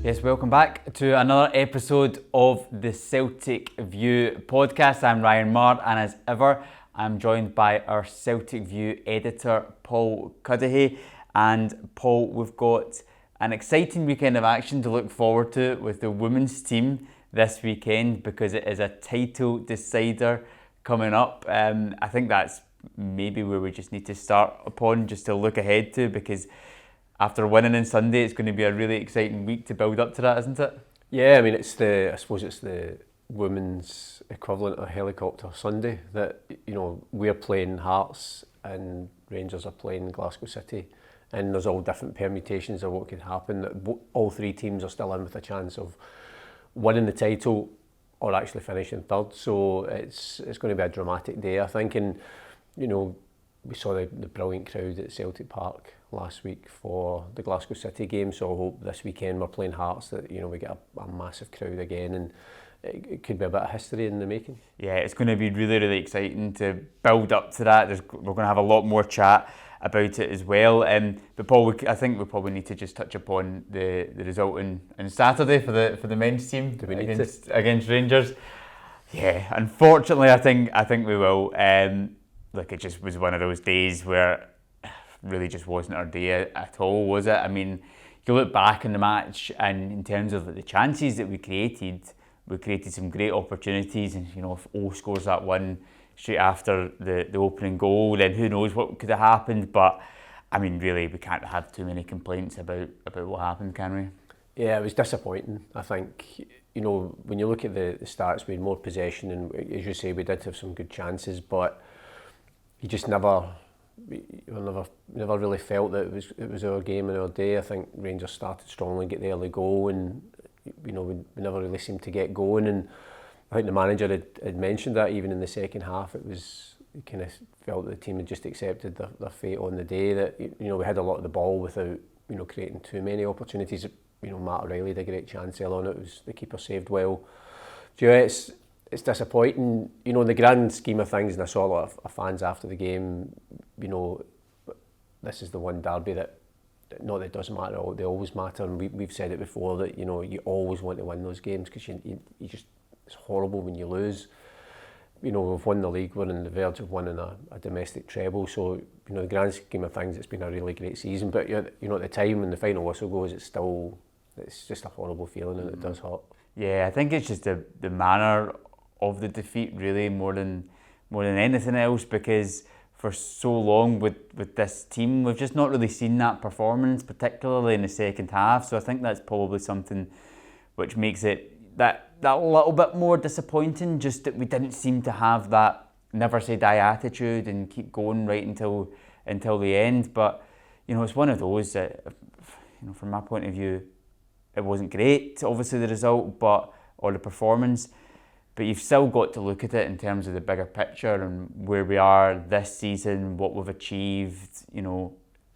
Yes, welcome back to another episode of the Celtic View Podcast. I'm Ryan Marr, and as ever, I'm joined by our Celtic View editor, Paul Cudahy. And Paul, we've got an exciting weekend of action to look forward to with the women's team this weekend, because it is a title decider coming up. I think that's maybe where we just need to start upon, just to look ahead to, because after winning on Sunday, it's going to be a really exciting week to build up to that, isn't it? Yeah, I mean, I suppose it's the women's equivalent of Helicopter Sunday, that, we're playing Hearts and Rangers are playing Glasgow City, and there's all different permutations of what could happen. All three teams are still in with a chance of winning the title or actually finishing third, so it's going to be a dramatic day, I think. And we saw the brilliant crowd at Celtic Park last week for the Glasgow City game, so I hope this weekend we're playing Hearts that we get a massive crowd again, and it could be a bit of history in the making. Yeah, it's going to be really, really exciting to build up to that. We're going to have a lot more chat about it as well. But Paul, I think we probably need to just touch upon the result on Saturday for the men's team against Rangers. Yeah, unfortunately, I think we will. Look, it just was one of those days where really just wasn't our day at all, was it? I mean, you look back in the match, and in terms of the chances that we created some great opportunities, and if O scores that one straight after the opening goal, then who knows what could have happened. But I mean, really, we can't have too many complaints about what happened, can we? Yeah, it was disappointing. I think, when you look at the stats, we had more possession, and as you say, we did have some good chances, but you just never really felt that it was our game and our day. I think Rangers started strongly, get the early goal, and we never really seemed to get going. And I think the manager had mentioned that even in the second half, he kind of felt that the team had just accepted their fate on the day. That we had a lot of the ball without creating too many opportunities. Matt O'Reilly had a great chance early on. It was the keeper saved well. It's disappointing, in the grand scheme of things, and I saw a lot of fans after the game. This is the one derby that, not that it doesn't matter, they always matter, and we've said it before that you always want to win those games, because you just, it's horrible when you lose. We've won the league, we're on the verge of winning a domestic treble, so the grand scheme of things, it's been a really great season. But at the time when the final whistle goes, it's just a horrible feeling, and it does hurt. Yeah, I think it's just the manner of the defeat, really, more than anything else, because for so long with this team, we've just not really seen that performance, particularly in the second half. So I think that's probably something which makes it that little bit more disappointing, just that we didn't seem to have that never say die attitude and keep going right until the end. But it's one of those that, from my point of view, it wasn't great, obviously, the result, or the performance. But you've still got to look at it in terms of the bigger picture and where we are this season, what we've achieved,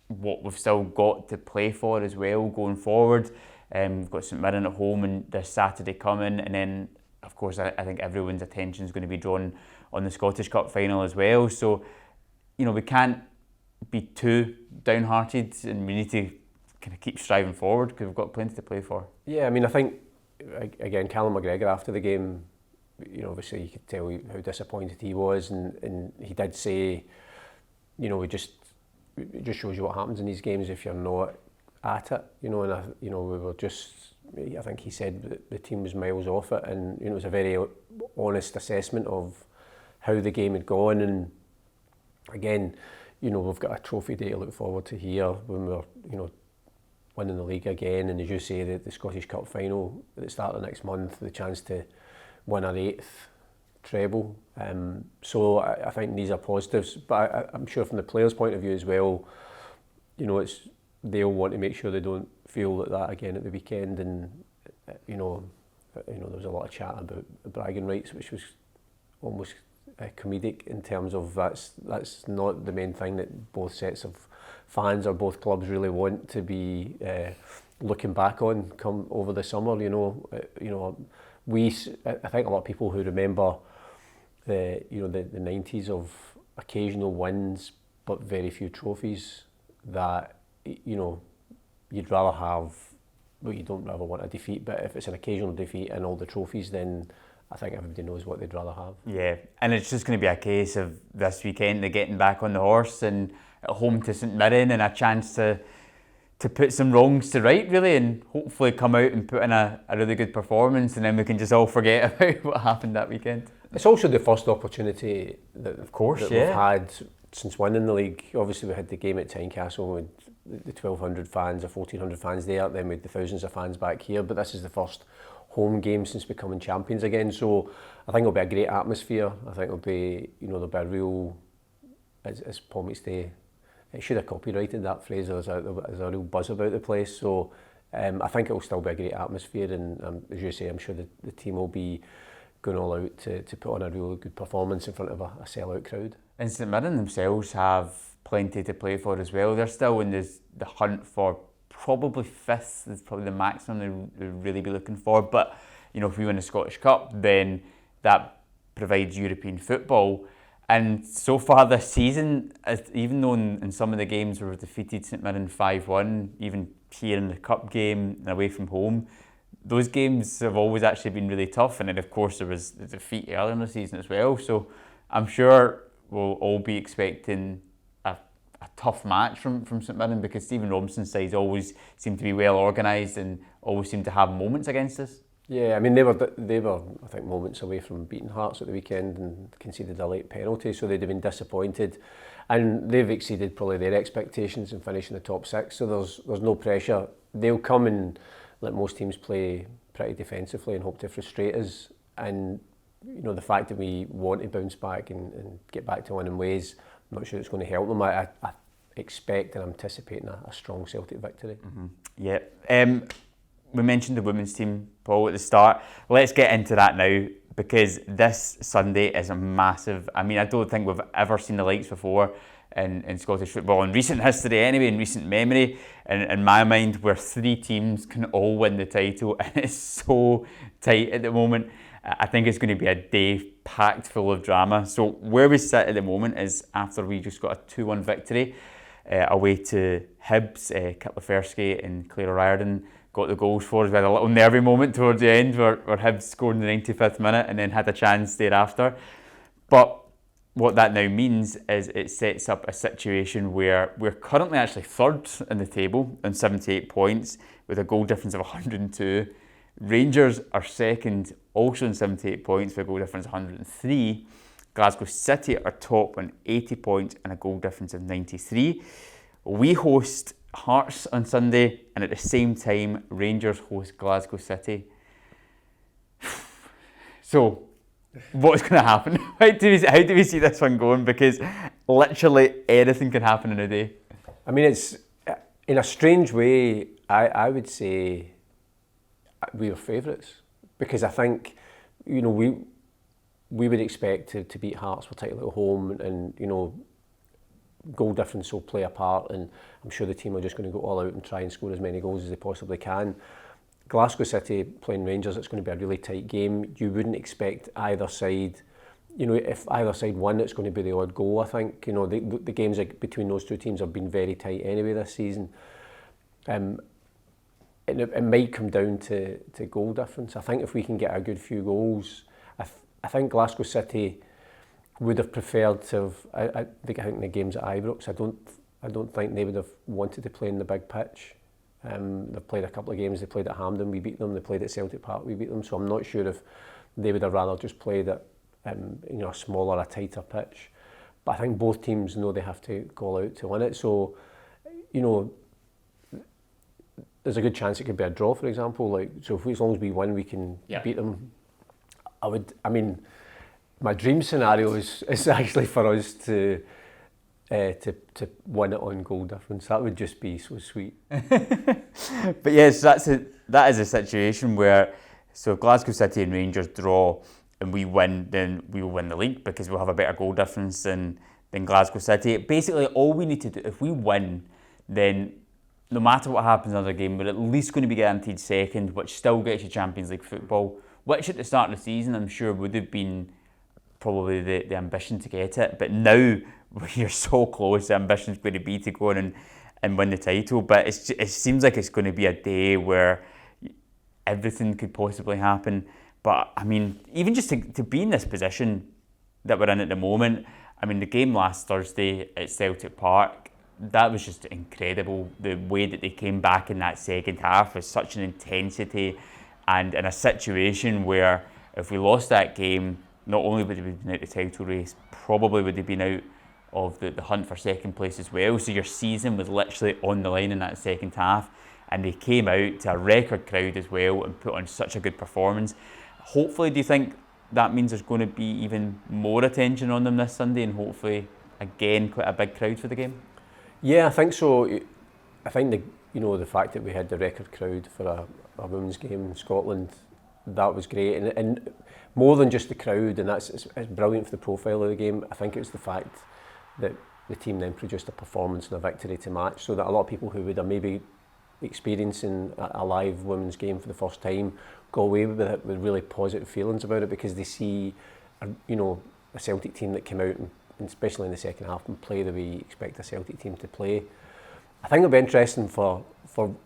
what we've still got to play for as well going forward. We've got St Mirren at home and this Saturday coming, and then, of course, I think everyone's attention is going to be drawn on the Scottish Cup final as well. So, we can't be too downhearted, and we need to kind of keep striving forward, because we've got plenty to play for. Yeah, I mean, I think, again, Callum McGregor after the game, obviously you could tell how disappointed he was, and he did say, it just shows you what happens in these games if you're not at it, and we were just, I think he said that the team was miles off it, and it was a very honest assessment of how the game had gone. And again, we've got a trophy day to look forward to here when we're, winning the league again, and as you say, the Scottish Cup final at the start of next month, the chance to win our 8th treble. So I think these are positives, but I'm sure from the players' point of view as well, they'll want to make sure they don't feel like that again at the weekend. And there was a lot of chat about bragging rights, which was almost comedic in terms of that's not the main thing that both sets of fans or both clubs really want to be looking back on come over the summer. I think a lot of people who remember the 90s of occasional wins but very few trophies, that you'd rather have well, you don't ever want a defeat, but if it's an occasional defeat and all the trophies, then I think everybody knows what they'd rather have. Yeah, and it's just going to be a case of this weekend of getting back on the horse and at home to St Mirren, and a chance to put some wrongs to right, really, and hopefully come out and put in a really good performance, and then we can just all forget about what happened that weekend. It's also the first opportunity that we've had since winning the league. Obviously we had the game at Tynecastle with the 1,200 fans or 1,400 fans there, then we had the thousands of fans back here, but this is the first home game since becoming champions again, so I think it'll be a great atmosphere. I think it'll be, there'll be a real, as Paul might say, it should have copyrighted that phrase, there's a real buzz about the place, so I think it'll still be a great atmosphere, and as you say, I'm sure the team will be going all out to put on a really good performance in front of a sell-out crowd. And St Mirren themselves have plenty to play for as well. They're still in the hunt for probably fifth, is probably the maximum they'll really be looking for, but if we win the Scottish Cup, then that provides European football. And so far this season, even though in some of the games we've defeated St Mirren 5-1, even here in the cup game and away from home, those games have always actually been really tough. And then of course there was the defeat earlier in the season as well. So I'm sure we'll all be expecting a tough match from St Mirren, because Stephen Robinson's sides always seem to be well organised and always seem to have moments against us. Yeah, I mean they were I think moments away from beating Hearts at the weekend and conceded a late penalty, so they'd have been disappointed, and they've exceeded probably their expectations in finishing the top six. So there's no pressure. They'll come and let most teams play pretty defensively and hope to frustrate us. And the fact that we want to bounce back and get back to winning ways, I'm not sure it's going to help them. I expect and I'm anticipating a strong Celtic victory. Mm-hmm. Yeah. We mentioned the women's team, Paul, at the start. Let's get into that now, because this Sunday is a massive... I mean, I don't think we've ever seen the likes before in Scottish football, in recent history anyway, in recent memory. And in my mind, where three teams can all win the title, and it's so tight at the moment. I think it's going to be a day packed full of drama. So where we sit at the moment is after we just got a 2-1 victory away to Hibs, Kitlafersky and Claire O'Riordan got the goals for us. We had a little nervy moment towards the end where Hibs scored in the 95th minute and then had a chance thereafter. But what that now means is it sets up a situation where we're currently actually third in the table on 78 points with a goal difference of 102. Rangers are second, also on 78 points with a goal difference of 103. Glasgow City are top on 80 points and a goal difference of 93. We host Hearts on Sunday, and at the same time Rangers host Glasgow City. So what's going to happen? How do we see this one going? Because literally anything can happen in a day. I mean, it's in a strange way, I would say we are favourites, because I think we would expect to beat Hearts for title at home, and goal difference will play a part, and I'm sure the team are just going to go all out and try and score as many goals as they possibly can. Glasgow City playing Rangers, it's going to be a really tight game. You wouldn't expect either side, if either side won, it's going to be the odd goal. I think, the games between those two teams have been very tight anyway this season. And it might come down to goal difference. I think if we can get a good few goals, I think Glasgow City would have preferred to have. I think the games at Ibrox, I don't think they would have wanted to play in the big pitch. They've played a couple of games. They played at Hampden, we beat them. They played at Celtic Park, we beat them. So I'm not sure if they would have rather just played at a smaller, a tighter pitch. But I think both teams know they have to go all out to win it. So there's a good chance it could be a draw, for example. As long as we win, we can beat them. My dream scenario is actually for us to win it on goal difference. That would just be so sweet. But yes, that is a situation where, so if Glasgow City and Rangers draw and we win, then we will win the league because we'll have a better goal difference than Glasgow City. Basically, all we need to do, if we win, then no matter what happens in another game, we're at least going to be guaranteed second, which still gets you Champions League football, which at the start of the season I'm sure would have been probably the ambition to get it. But now we're so close, the ambition is going to be to go on and win the title. But it seems like it's going to be a day where everything could possibly happen. But I mean, even just to be in this position that we're in at the moment, I mean, the game last Thursday at Celtic Park, that was just incredible. The way that they came back in that second half with such an intensity, and in a situation where if we lost that game, not only would they have been out of the title race, probably would have been out of the hunt for second place as well. So your season was literally on the line in that second half, and they came out to a record crowd as well and put on such a good performance. Hopefully, do you think that means there's going to be even more attention on them this Sunday, and hopefully again quite a big crowd for the game? Yeah, I think so. I think the fact that we had the record crowd for a women's game in Scotland, that was great, and more than just the crowd, and it's brilliant for the profile of the game. I think it's the fact that the team then produced a performance and a victory to match, so that a lot of people who would have maybe experiencing a live women's game for the first time go away with it with really positive feelings about it, because they see a Celtic team that came out and especially in the second half and play the way you expect a Celtic team to play. I think it'll be interesting for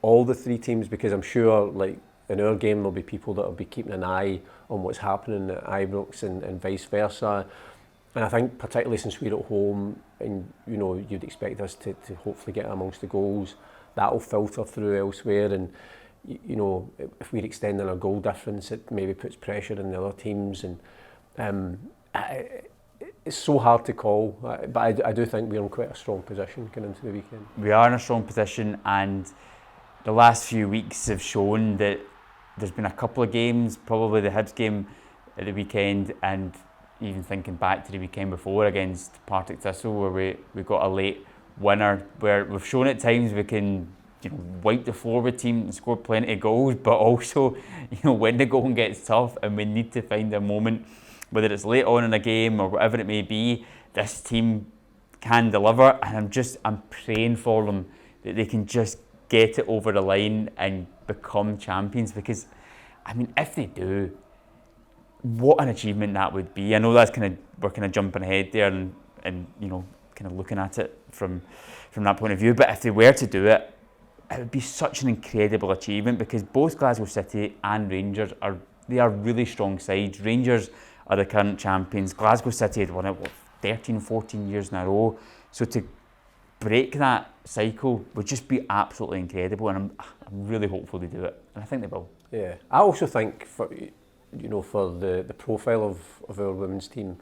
all the three teams, because I'm sure like in our game there'll be people that will be keeping an eye on what's happening at Ibrox and vice versa. And I think particularly since we're at home and you'd expect us to hopefully get amongst the goals, that'll filter through elsewhere, and if we're extending our goal difference, it maybe puts pressure on the other teams, and it's so hard to call, but I do think we're in quite a strong position going into the weekend. We are in a strong position, and the last few weeks have shown that there's been a couple of games, probably the Hibs game at the weekend, and even thinking back to the weekend before against Partick Thistle, where we got a late winner, where we've shown at times we can wipe the floor with team and score plenty of goals, but also when the going gets tough and we need to find a moment, whether it's late on in a game or whatever it may be, this team can deliver, and I'm praying for them that they can just get it over the line and become champions, because I mean, if they do, what an achievement that would be. I know that's we're kind of jumping ahead there and kind of looking at it from that point of view, but if they were to do it, it would be such an incredible achievement, because both Glasgow City and Rangers are really strong sides. Rangers are the current champions. Glasgow City had won it 13, 14 years in a row. So to break that cycle would just be absolutely incredible, and I'm really hopeful they do it, and I think they will. Yeah, I also think for the profile of our women's team,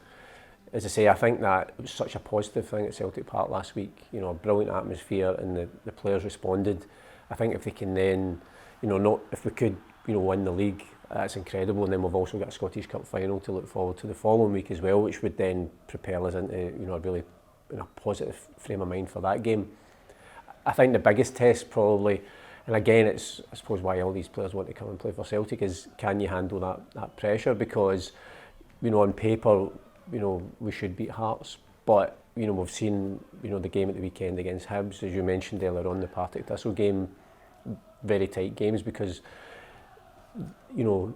as I say, I think that it was such a positive thing at Celtic Park last week. A brilliant atmosphere, and the players responded. I think if they can then, if we could, win the league, that's incredible. And then we've also got a Scottish Cup final to look forward to the following week as well, which would then propel us into, a really positive frame of mind for that game. I think the biggest test probably, and again, it's I suppose why all these players want to come and play for Celtic, is can you handle that pressure? Because, on paper, we should beat Hearts, but we've seen the game at the weekend against Hibs, as you mentioned earlier on, the Partick Thistle game, very tight games, because you're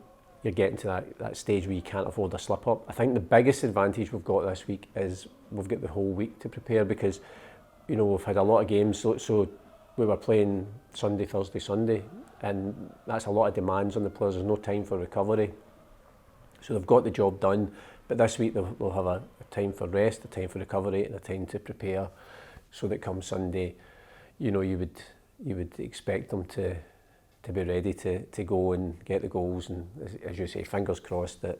getting to that stage where you can't afford a slip up. I think the biggest advantage we've got this week is we've got the whole week to prepare, because we've had a lot of games, so we were playing Sunday, Thursday, Sunday, and that's a lot of demands on the players. There's no time for recovery, so they've got the job done. But this week they'll have a time for rest, a time for recovery, and a time to prepare, so that come Sunday, you would expect them to be ready to go and get the goals, and as you say, fingers crossed that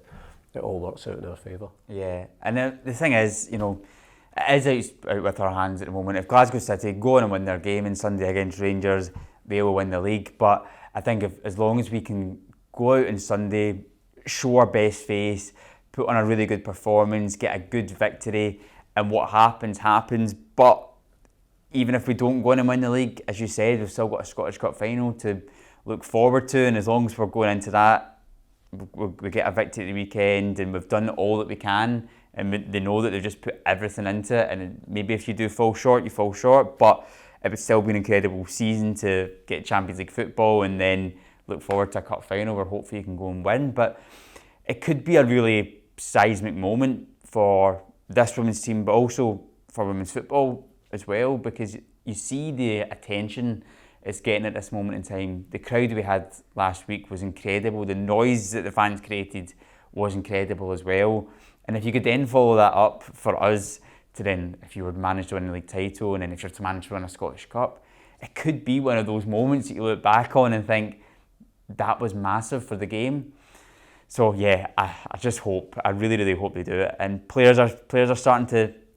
it all works out in our favour. Yeah, and the thing is, it is out with our hands at the moment. If Glasgow City go on and win their game on Sunday against Rangers, they will win the league. But I think as long as we can go out on Sunday, show our best face, put on a really good performance, get a good victory, and what happens. But even if we don't go on and win the league, as you said, we've still got a Scottish Cup final to look forward to, and as long as we're going into that, we get a victory at the weekend, and we've done all that we can, and they know that they've just put everything into it, and maybe if you do fall short, you fall short, but it would still be an incredible season to get Champions League football and then look forward to a cup final where hopefully you can go and win. But it could be a really seismic moment for this women's team, but also for women's football as well, because you see the attention it's getting at this moment in time. The crowd we had last week was incredible. The noise that the fans created was incredible as well. And if you could then follow that up for us to then, if you were managed to win the league title and then if you're to manage to win a Scottish Cup, it could be one of those moments that you look back on and think, that was massive for the game. So yeah, I just hope, I really, really hope they do it. And players are starting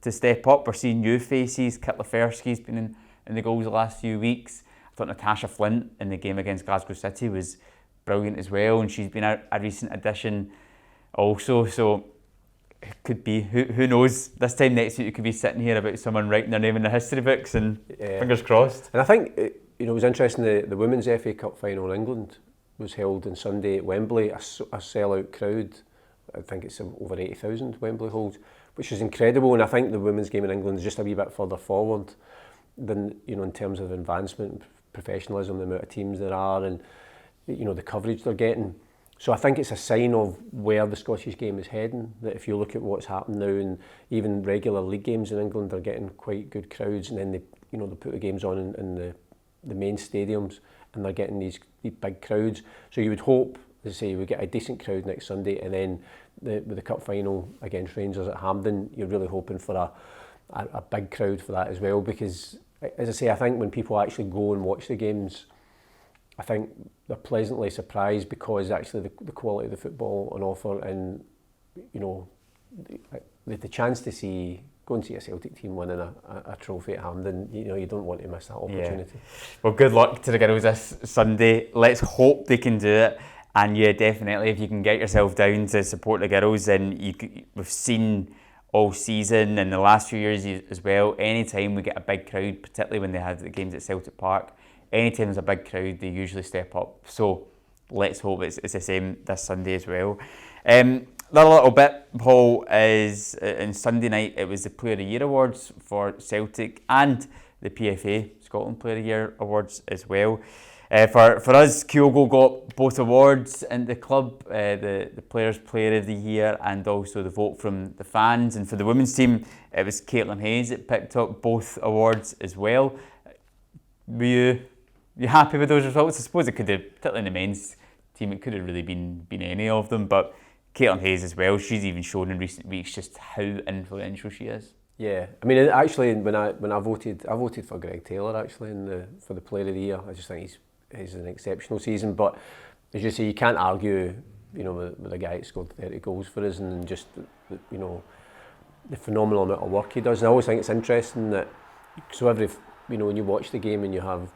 to step up. We're seeing new faces. Kitlaferski's been in the goals the last few weeks. I thought Natasha Flint in the game against Glasgow City was brilliant as well, and she's been a recent addition also. So it could be, who knows, this time next week you could be sitting here about someone writing their name in the history books, and fingers crossed. And I think it was interesting, the Women's FA Cup final in England was held on Sunday at Wembley, a sellout crowd. I think it's over 80,000 Wembley holds, which is incredible. And I think the women's game in England is just a wee bit further forward than, in terms of advancement, professionalism, the amount of teams there are, and the coverage they're getting. So I think it's a sign of where the Scottish game is heading, that if you look at what's happened now, and even regular league games in England are getting quite good crowds, and then they put the games on in the main stadiums, and they're getting these big crowds. So you would hope, as I say, we get a decent crowd next Sunday, and then with the cup final against Rangers at Hampden, you're really hoping for a big crowd for that as well, because, as I say, I think when people actually go and watch the games, I think they're pleasantly surprised, because actually the quality of the football on offer, and the chance to go and see a Celtic team winning a trophy at Hampden, you don't want to miss that opportunity. Yeah. Well, good luck to the girls this Sunday. Let's hope they can do it. And yeah, definitely, if you can get yourself down to support the girls, then we've seen all season and the last few years as well, anytime we get a big crowd, particularly when they have the games at Celtic Park, anytime there's a big crowd, they usually step up. So let's hope it's the same this Sunday as well. The other little bit, Paul, is on Sunday night, it was the Player of the Year Awards for Celtic and the PFA Scotland Player of the Year Awards as well. For us, Kyogo got both awards in the club, the Players Player of the Year and also the vote from the fans. And for the women's team, it was Caitlin Hayes that picked up both awards as well. Were you happy with those results? I suppose it could have, particularly in the men's team, it could have really been any of them, but Caitlin Hayes as well, she's even shown in recent weeks just how influential she is. Yeah, I mean, actually, when I voted for Greg Taylor actually for the Player of the Year. I just think he's an exceptional season. But as you say, you can't argue, with a guy that scored 30 goals for us, and just the phenomenal amount of work he does. And I always think it's interesting that when you watch the game and you have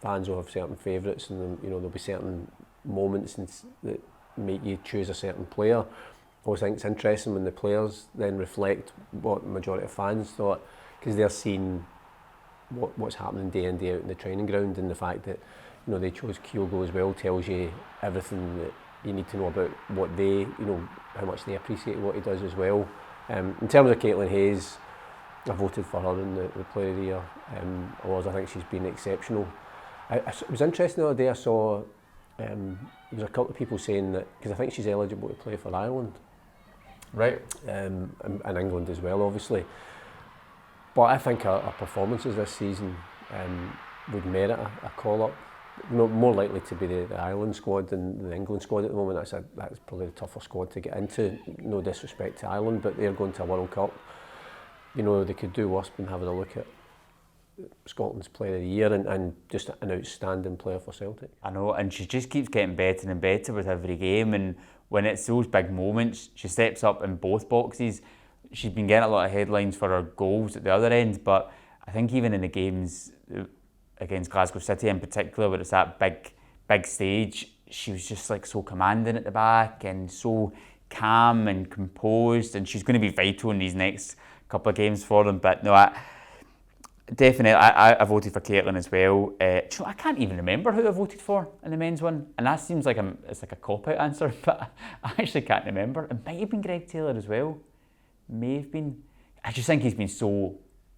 fans who have certain favourites, and there'll be certain moments that make you choose a certain player. I always think it's interesting when the players then reflect what the majority of fans thought, because they're seeing what's happening day in, day out in the training ground, and the fact that they chose Kyogo as well tells you everything that you need to know about what they, how much they appreciate what he does as well. In terms of Caitlin Hayes, I voted for her in the Player of the Year awards. I think she's been exceptional. It was interesting the other day, I saw there was a couple of people saying that, because I think she's eligible to play for Ireland. Right. And England as well, obviously. But I think her performances this season would merit a call-up. More likely to be the Ireland squad than the England squad at the moment. That's probably the tougher squad to get into. No disrespect to Ireland, but they're going to a World Cup. They could do worse than having a look at Scotland's Player of the Year and just an outstanding player for Celtic. I know, and she just keeps getting better and better with every game, and when it's those big moments, she steps up in both boxes. She's been getting a lot of headlines for her goals at the other end, but I think even in the games against Glasgow City in particular, where it's that big stage, she was just so commanding at the back and so calm and composed, and she's going to be vital in these next couple of games for them. But no, I voted for Caitlin as well. I can't even remember who I voted for in the men's one, and that seems like it's like a cop-out answer, but I actually can't remember. It might have been Greg Taylor as well. May have been. I just think he's been so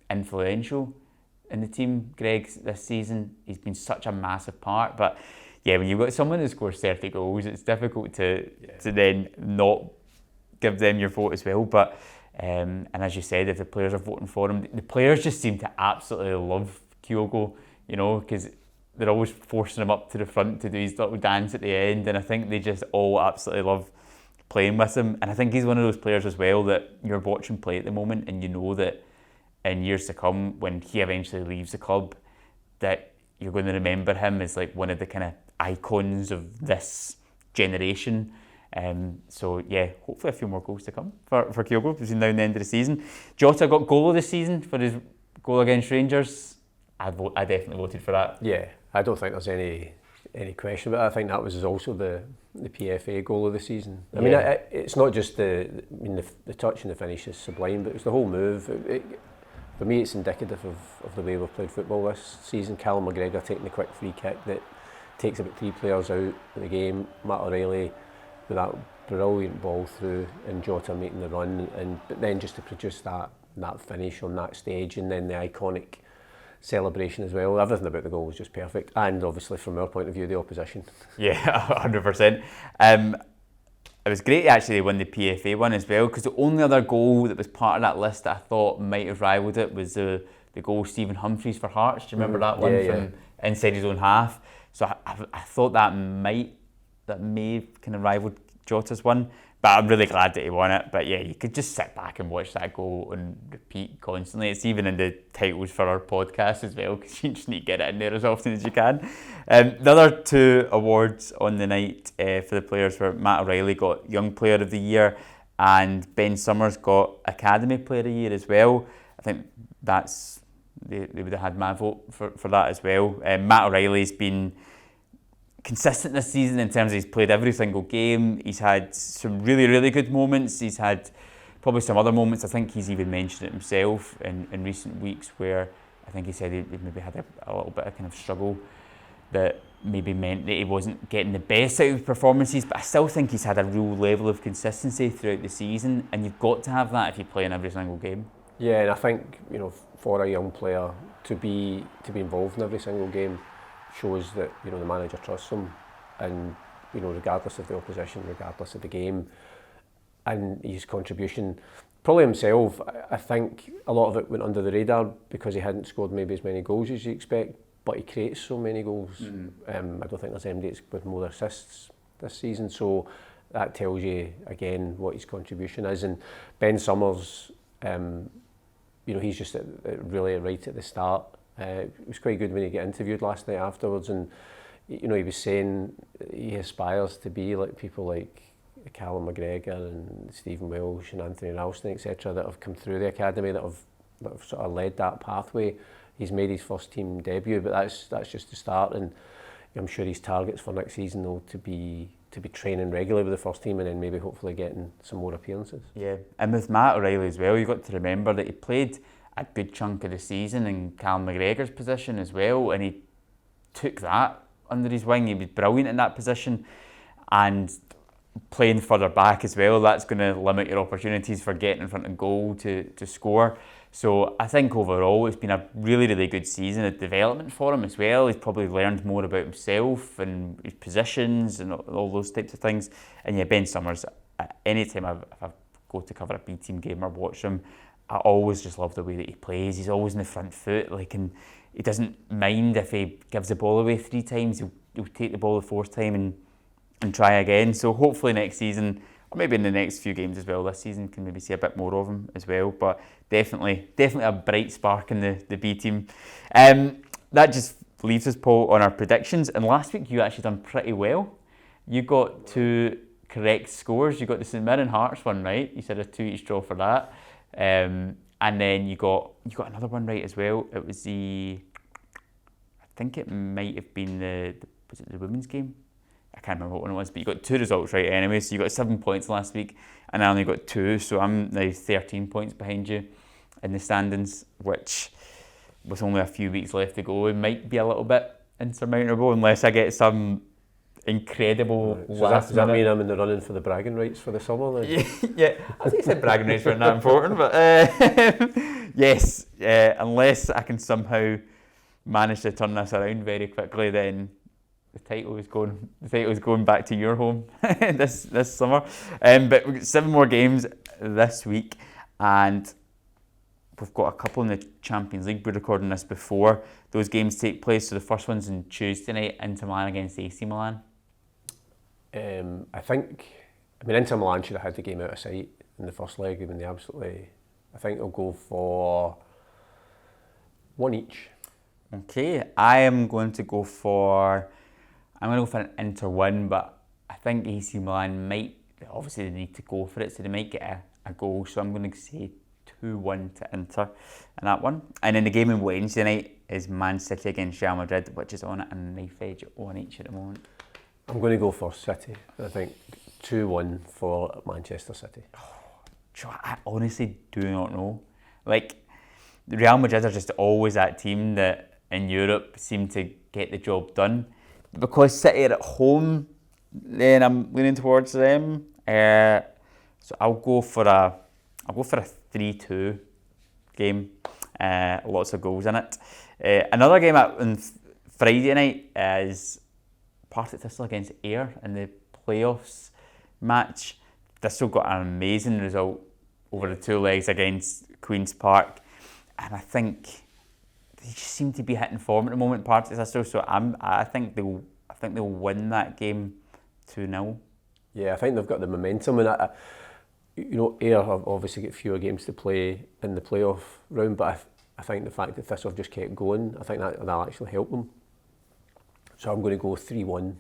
influential in the team, Greg, this season. He's been such a massive part. But yeah, when you've got someone who scores 30 goals, it's difficult to then not give them your vote as well. But and as you said, if the players are voting for him, the players just seem to absolutely love Kyogo, because they're always forcing him up to the front to do his little dance at the end, and I think they just all absolutely love playing with him. And I think he's one of those players as well that you're watching play at the moment, and you know that in years to come, when he eventually leaves the club, that you're going to remember him as like one of the kind of icons of this generation. So yeah, hopefully a few more goals to come for Kyogo between now and the end of the season. Jota got goal of the season for his goal against Rangers. I definitely voted for that. Yeah, I don't think there's any question about it. I think that was also the PFA goal of the season. I mean, it's not just the touch and the finish is sublime, but it's the whole move. For me, it's indicative of the way we've played football this season. Callum McGregor taking the quick free kick that takes about 3 players out of the game. Matt O'Reilly with that brilliant ball through, and Jota making the run, but then just to produce that finish on that stage, and then the iconic celebration as well. Everything about the goal was just perfect, and obviously from our point of view, the opposition. Yeah, 100%. It was great actually to win the PFA one as well, because the only other goal that was part of that list that I thought might have rivaled it was the goal Stephen Humphreys for Hearts. Do you remember that one from inside his own half? So I thought that may have kind of rivaled Jota's one, but I'm really glad that he won it. But yeah, you could just sit back and watch that goal and repeat constantly. It's even in the titles for our podcast as well, because you just need to get it in there as often as you can. The other 2 awards on the night for the players were Matt O'Reilly got Young Player of the Year, and Ben Summers got Academy Player of the Year as well. I think they would have had my vote for that as well. Matt O'Reilly's been consistent this season in terms of he's played every single game. He's had some really, really good moments. He's had probably some other moments. I think he's even mentioned it himself in recent weeks, where I think he said he maybe had a little bit of kind of struggle that maybe meant that he wasn't getting the best out of his performances, but I still think he's had a real level of consistency throughout the season, and you've got to have that if you play in every single game. Yeah, and I think, for a young player to be involved in every single game shows that, the manager trusts him, and, regardless of the opposition, regardless of the game, and his contribution. Probably himself, I think a lot of it went under the radar because he hadn't scored maybe as many goals as you expect, but he creates so many goals. I don't think there's anybody with more assists this season, so that tells you, again, what his contribution is. And Ben Summers, he's just really right at the start. It was quite good when he got interviewed last night afterwards, and he was saying he aspires to be like people like Callum McGregor and Stephen Welsh and Anthony Ralston, etc., that have come through the academy, that have sort of led that pathway. He's made his first team debut, but that's just the start, and I'm sure his targets for next season though to be training regularly with the first team, and then maybe hopefully getting some more appearances. Yeah, and with Matt O'Reilly as well, you've got to remember that he played a good chunk of the season in Callum McGregor's position as well, and he took that under his wing. He was brilliant in that position, and playing further back as well, that's going to limit your opportunities for getting in front of goal to score. So I think overall it's been a really, really good season of development for him as well. He's probably learned more about himself and his positions and all those types of things. And yeah, Ben Summers, anytime if I go to cover a B team game or watch him, I always just love the way that he plays. He's always in the front foot, and he doesn't mind if he gives the ball away 3 times. He'll take the ball the 4th time and try again. So hopefully next season, or maybe in the next few games as well this season, can maybe see a bit more of him as well. But definitely a bright spark in the B team. That just leaves us, Paul, on our predictions. And last week you actually done pretty well. You got 2 correct scores. You got the St Mirren Hearts one right. You said a 2 each draw for that. And then you got another one right as well. It was I think it might have been was it the women's game? I can't remember what one it was, but you got 2 results right anyway. So you got 7 points last week, and I only got 2. So I'm now 13 points behind you in the standings, which with only a few weeks left to go, it might be a little bit insurmountable unless I get some incredible Does that mean I'm in the running for the bragging rights for the summer then? Yeah, I think I said bragging rights weren't that important, but yes, unless I can somehow manage to turn this around very quickly, then the title is going back to your home this summer. But we've got 7 more games this week, and we've got a couple in the Champions League. We're recording this before those games take place. So the first one's on Tuesday night, Inter Milan against AC Milan. I think Inter Milan should have had the game out of sight in the first leg. I mean, I think they'll go for 1 each. Okay, I'm going to go for an Inter win, but I think AC Milan might, obviously they need to go for it, so they might get a goal. So I'm going to say 2-1 to Inter in that one. And then the game on Wednesday night is Man City against Real Madrid, which is on at a knife edge at 1 each at the moment. I'm going to go for City. I think 2-1 for Manchester City. I honestly do not know. Like, the Real Madrid are just always that team that in Europe seem to get the job done. Because City are at home, then I'm leaning towards them. So I'll go for a 3-2 game. Lots of goals in it. Another game on Friday night is Partick Thistle against Ayr in the playoffs match. Thistle got an amazing result over the 2 legs against Queen's Park, and I think they just seem to be hitting form at the moment, Partick Thistle. So I think they'll win that game 2-0. Yeah, I think they've got the momentum, and Ayr have obviously got fewer games to play in the playoff round, but I think the fact that Thistle have just kept going, I think that'll actually help them. So I'm going to go 3-1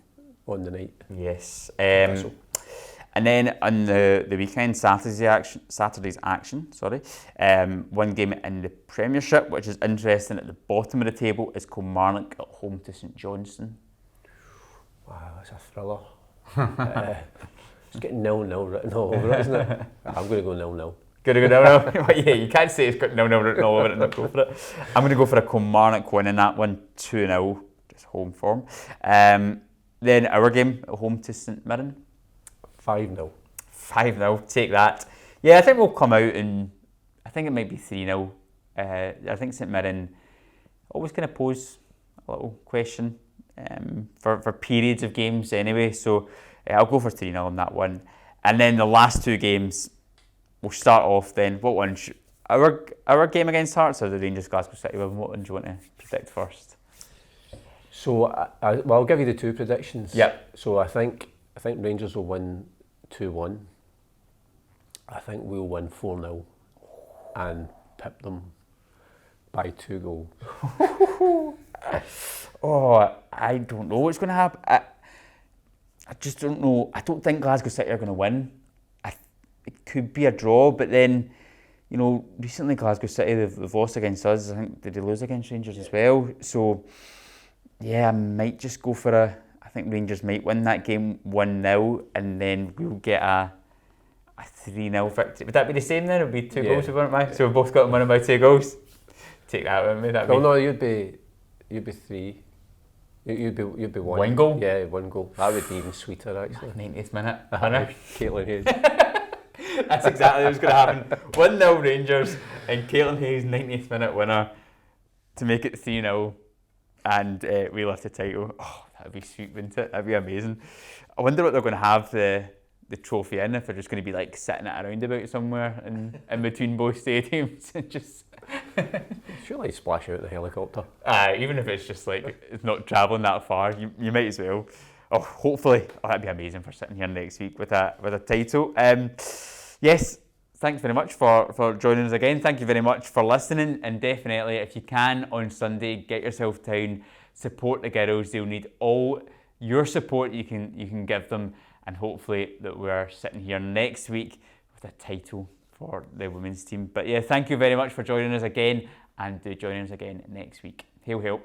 on the night. Yes. And then on the weekend, Saturday's action. One game in the Premiership, which is interesting. At the bottom of the table is Kilmarnock at home to St Johnstone. Wow, that's a thriller. It's getting 0-0 written all over it, isn't it? I'm going to go 0-0. Going to go 0-0? Yeah, you can't say it's got 0-0 written all over it and not go for it. I'm going to go for a Kilmarnock win in that one, 2-0, just home form. Then our game at home to St Mirren. 5-0. 5-0, take that. Yeah, I think we'll come out and I think it might be 3-0. I think St Mirren always kind of pose a little question for periods of games anyway. So I'll go for 3-0 on that one. And then the last 2 games, we'll start off then. What one? Our game against Hearts or the Rangers Glasgow City Women? What one do you want to predict first? So I'll give you the 2 predictions. Yep. So I think Rangers will win 2-1. I think we'll win 4-0 and pip them by 2 goals. I don't know what's going to happen. I just don't know. I don't think Glasgow City are going to win. It could be a draw, but then, recently Glasgow City, they've lost against us. I think they lose against Rangers as well. So, yeah, I might just go for I think Rangers might win that game 1-0, and then we'll get a 3-0 victory. Would that be the same then? It would be 2 goals we won it by? So we've both got them winning by 2 goals? Take that with me. No, you'd be 3. You'd be 1. 1 goal? Yeah, 1 goal. That would be even sweeter, actually. 90th minute. Winner. Caitlin Hayes. That's exactly what's going to happen. 1-0 Rangers and Caitlin Hayes 90th minute winner to make it 3-0 and we lift the title. Oh, that'd be sweet, wouldn't it? That'd be amazing. I wonder what they're going to have the trophy in, if they're just going to be like sitting at a roundabout somewhere in between both stadiums and just surely splash out the helicopter. Even if it's just like it's not travelling that far, you might as well. Oh, hopefully, that'd be amazing for sitting here next week with a title. Yes, thanks very much for joining us again. Thank you very much for listening, and definitely, if you can, on Sunday, get yourself down, support the girls. They'll need all your support you can give them, and hopefully that we're sitting here next week with a title for the women's team. But yeah, thank you very much for joining us again, and do join us again next week. Hail, hail.